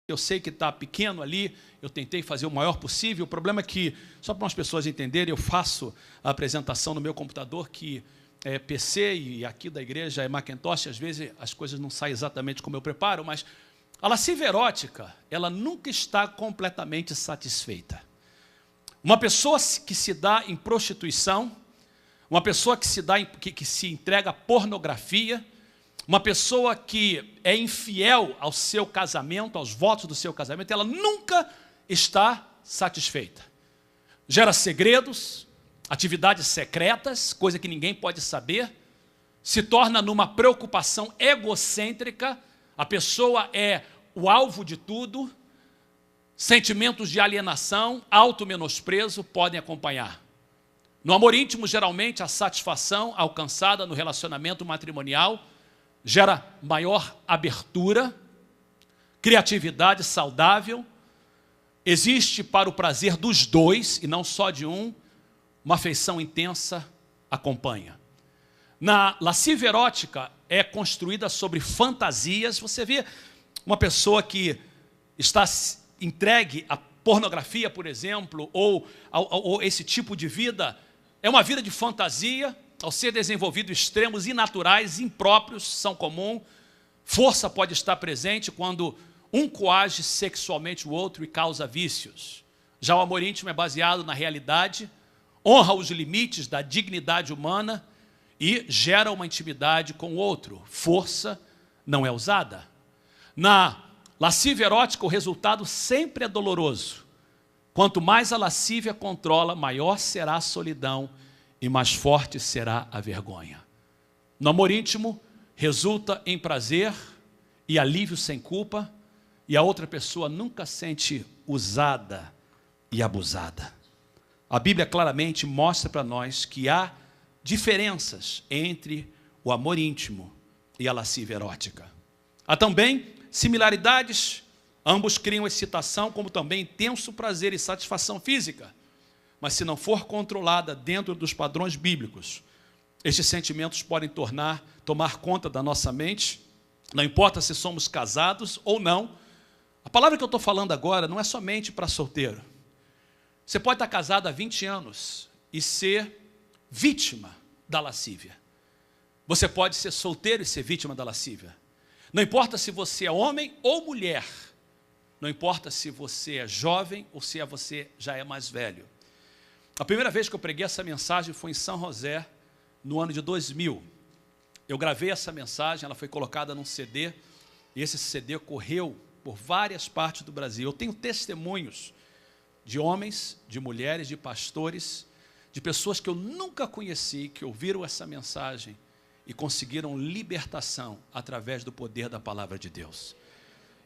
Eu sei que está pequeno ali, eu tentei fazer o maior possível. O problema é que, só para as pessoas entenderem, eu faço a apresentação no meu computador, que é PC e aqui da igreja é Macintosh, às vezes as coisas não saem exatamente como eu preparo, mas a lascívia erótica, ela nunca está completamente satisfeita. Uma pessoa que se dá em prostituição, uma pessoa que se entrega à pornografia, uma pessoa que é infiel ao seu casamento, aos votos do seu casamento, ela nunca está satisfeita. Gera segredos, atividades secretas, coisa que ninguém pode saber, se torna numa preocupação egocêntrica, a pessoa é o alvo de tudo, sentimentos de alienação, auto-menosprezo podem acompanhar. No amor íntimo, geralmente, a satisfação alcançada no relacionamento matrimonial gera maior abertura, criatividade saudável, existe para o prazer dos dois, e não só de um, uma afeição intensa acompanha. Na lascívia erótica é construída sobre fantasias. Você vê uma pessoa que está entregue à pornografia, por exemplo, ou esse tipo de vida, é uma vida de fantasia. Ao ser desenvolvido extremos inaturais, impróprios, são comum. Força pode estar presente quando um coage sexualmente o outro e causa vícios. Já o amor íntimo é baseado na realidade, honra os limites da dignidade humana e gera uma intimidade com o outro. Força não é usada. Na lascívia erótica, o resultado sempre é doloroso. Quanto mais a lascívia controla, maior será a solidão e mais forte será a vergonha. No amor íntimo, resulta em prazer e alívio sem culpa, e a outra pessoa nunca sente usada e abusada. A Bíblia claramente mostra para nós que há diferenças entre o amor íntimo e a lascívia erótica. Há também similaridades, ambos criam excitação, como também intenso prazer e satisfação física. Mas se não for controlada dentro dos padrões bíblicos, estes sentimentos podem tomar conta da nossa mente, não importa se somos casados ou não. A palavra que eu estou falando agora não é somente para solteiro. Você pode estar casado há 20 anos e ser vítima da lascívia. Você pode ser solteiro e ser vítima da lascívia. Não importa se você é homem ou mulher, não importa se você é jovem ou se você já é mais velho. A primeira vez que eu preguei essa mensagem foi em São José, no ano de 2000. Eu gravei essa mensagem, ela foi colocada num CD, e esse CD correu por várias partes do Brasil. Eu tenho testemunhos de homens, de mulheres, de pastores, de pessoas que eu nunca conheci, que ouviram essa mensagem e conseguiram libertação através do poder da palavra de Deus.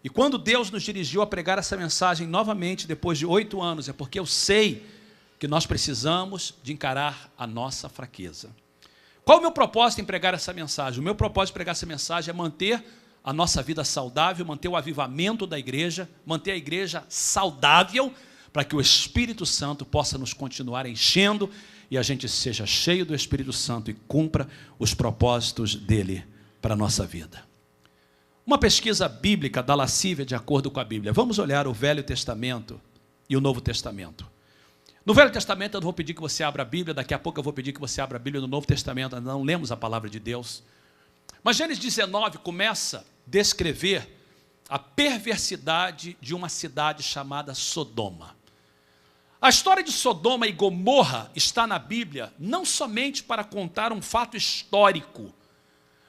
E quando Deus nos dirigiu a pregar essa mensagem novamente, depois de 8 anos, é porque eu sei que nós precisamos de encarar a nossa fraqueza. Qual é o meu propósito em pregar essa mensagem? O meu propósito em pregar essa mensagem é manter a nossa vida saudável, manter o avivamento da igreja, manter a igreja saudável, para que o Espírito Santo possa nos continuar enchendo e a gente seja cheio do Espírito Santo e cumpra os propósitos dele para a nossa vida. Uma pesquisa bíblica da lascívia de acordo com a Bíblia. Vamos olhar o Velho Testamento e o Novo Testamento. No Velho Testamento eu não vou pedir que você abra a Bíblia, daqui a pouco eu vou pedir que você abra a Bíblia. No Novo Testamento ainda não lemos a palavra de Deus. Mas Gênesis 19 começa a descrever a perversidade de uma cidade chamada Sodoma. A história de Sodoma e Gomorra está na Bíblia não somente para contar um fato histórico,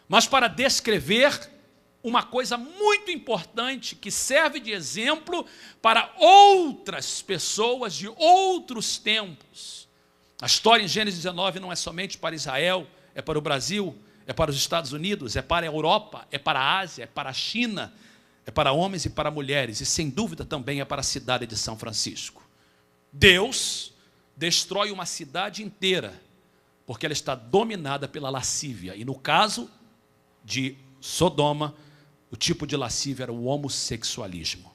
mas para descrever uma coisa muito importante que serve de exemplo para outras pessoas de outros tempos. A história em Gênesis 19 não é somente para Israel, é para o Brasil, é para os Estados Unidos, é para a Europa, é para a Ásia, é para a China, é para homens e para mulheres, e sem dúvida também é para a cidade de São Francisco. Deus destrói uma cidade inteira, porque ela está dominada pela lascívia, e no caso de Sodoma, o tipo de lascívia era o homossexualismo.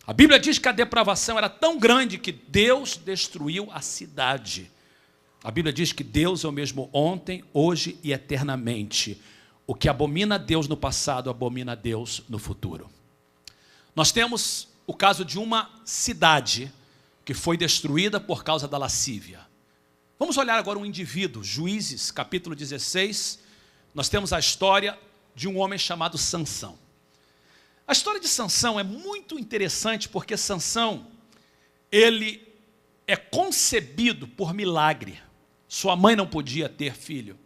A Bíblia diz que a depravação era tão grande que Deus destruiu a cidade. A Bíblia diz que Deus é o mesmo ontem, hoje e eternamente. O que abomina a Deus no passado, abomina a Deus no futuro. Nós temos o caso de uma cidade que foi destruída por causa da lascívia. Vamos olhar agora um indivíduo, Juízes, capítulo 16. Nós temos a história de um homem chamado Sansão. A história de Sansão é muito interessante porque Sansão, ele é concebido por milagre. Sua mãe não podia ter filho.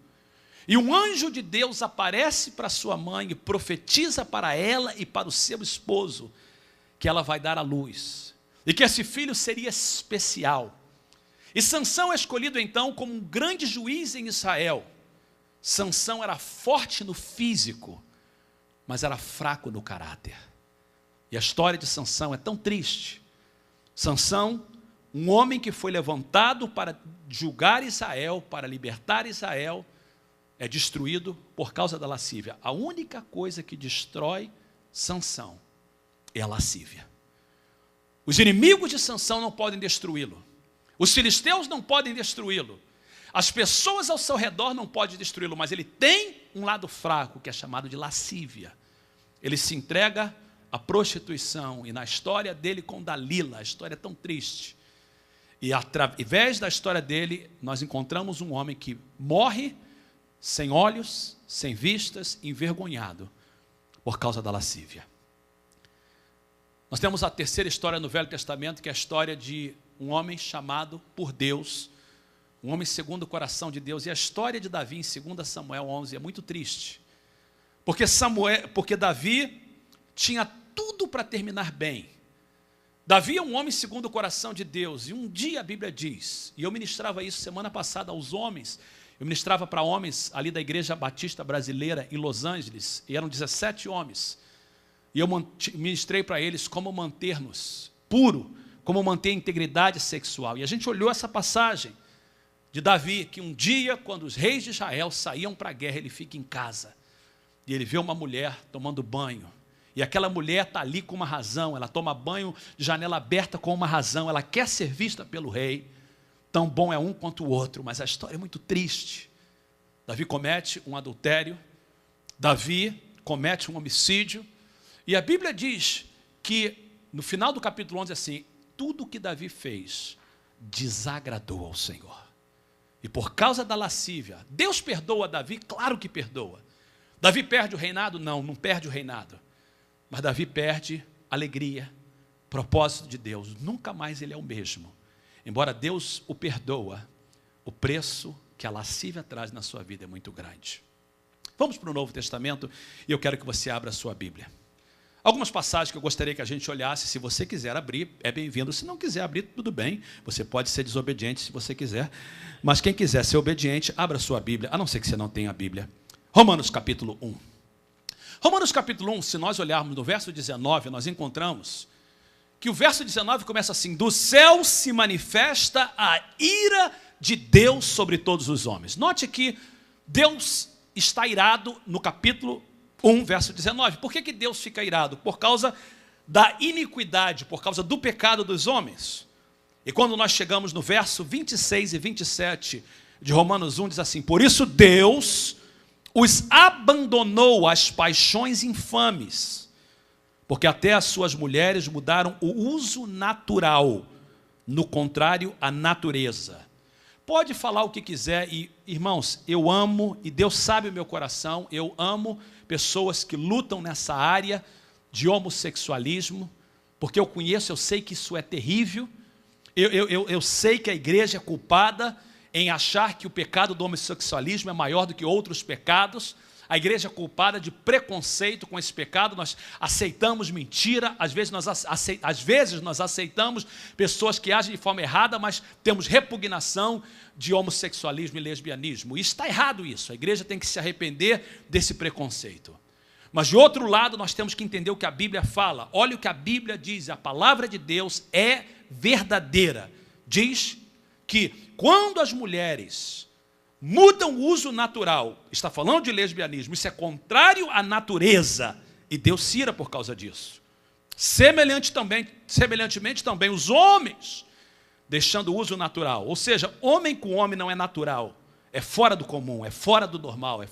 E um anjo de Deus aparece para sua mãe e profetiza para ela e para o seu esposo que ela vai dar à luz. E que esse filho seria especial. E Sansão é escolhido então como um grande juiz em Israel. Sansão era forte no físico, mas era fraco no caráter. E a história de Sansão é tão triste. Sansão, um homem que foi levantado para julgar Israel, para libertar Israel, é destruído por causa da lascívia. A única coisa que destrói Sansão é a lascívia. Os inimigos de Sansão não podem destruí-lo. Os filisteus não podem destruí-lo. As pessoas ao seu redor não podem destruí-lo, mas ele tem um lado fraco, que é chamado de lascívia. Ele se entrega à prostituição, e na história dele com Dalila, a história é tão triste. E através da história dele, nós encontramos um homem que morre sem olhos, sem vistas, envergonhado, por causa da lascívia. Nós temos a terceira história no Velho Testamento, que é a história de um homem chamado por Deus, um homem segundo o coração de Deus. E a história de Davi em 2 Samuel 11 é muito triste, porque Davi tinha tudo para terminar bem. Davi é um homem segundo o coração de Deus, e um dia a Bíblia diz, e eu ministrava isso semana passada aos homens, eu ministrava para homens ali da Igreja Batista Brasileira em Los Angeles, e eram 17 homens, e eu ministrei para eles como manter-nos puro, como manter a integridade sexual. E a gente olhou essa passagem de Davi, que um dia, quando os reis de Israel saíam para a guerra, ele fica em casa, e ele vê uma mulher tomando banho, e aquela mulher está ali com uma razão, ela toma banho de janela aberta com uma razão, ela quer ser vista pelo rei, tão bom é um quanto o outro, mas a história é muito triste. Davi comete um adultério, Davi comete um homicídio, e a Bíblia diz que, no final do capítulo 11, assim, tudo que Davi fez desagradou ao Senhor. E por causa da lascívia, Deus perdoa Davi? Claro que perdoa. Davi perde o reinado? Não, não perde o reinado. Mas Davi perde alegria, propósito de Deus. Nunca mais ele é o mesmo. Embora Deus o perdoa, o preço que a lascívia traz na sua vida é muito grande. Vamos para o Novo Testamento e eu quero que você abra a sua Bíblia. Algumas passagens que eu gostaria que a gente olhasse. Se você quiser abrir, é bem-vindo. Se não quiser abrir, tudo bem. Você pode ser desobediente se você quiser. Mas quem quiser ser obediente, abra a sua Bíblia, a não ser que você não tenha a Bíblia. Romanos capítulo 1. Romanos capítulo 1, se nós olharmos no verso 19, nós encontramos que o verso 19 começa assim: do céu se manifesta a ira de Deus sobre todos os homens. Note que Deus está irado no capítulo 1, verso 19. Por que Deus fica irado? Por causa da iniquidade, por causa do pecado dos homens. E quando nós chegamos no verso 26 e 27 de Romanos 1, diz assim: por isso Deus os abandonou às paixões infames, porque até as suas mulheres mudaram o uso natural, no contrário à natureza. Pode falar o que quiser, e irmãos, eu amo, e Deus sabe o meu coração, eu amo pessoas que lutam nessa área de homossexualismo, porque eu conheço, eu sei que isso é terrível, eu sei que a igreja é culpada em achar que o pecado do homossexualismo é maior do que outros pecados. A igreja é culpada de preconceito com esse pecado. Nós aceitamos mentira, às vezes nós aceitamos pessoas que agem de forma errada, mas temos repugnação de homossexualismo e lesbianismo. E está errado isso, a igreja tem que se arrepender desse preconceito. Mas de outro lado, nós temos que entender o que a Bíblia fala. Olha o que a Bíblia diz, a palavra de Deus é verdadeira. Diz que quando as mulheres mudam o uso natural, está falando de lesbianismo, isso é contrário à natureza, e Deus se ira por causa disso. Semelhantemente também, os homens, deixando o uso natural, ou seja, homem com homem não é natural, é fora do comum, é fora do normal, é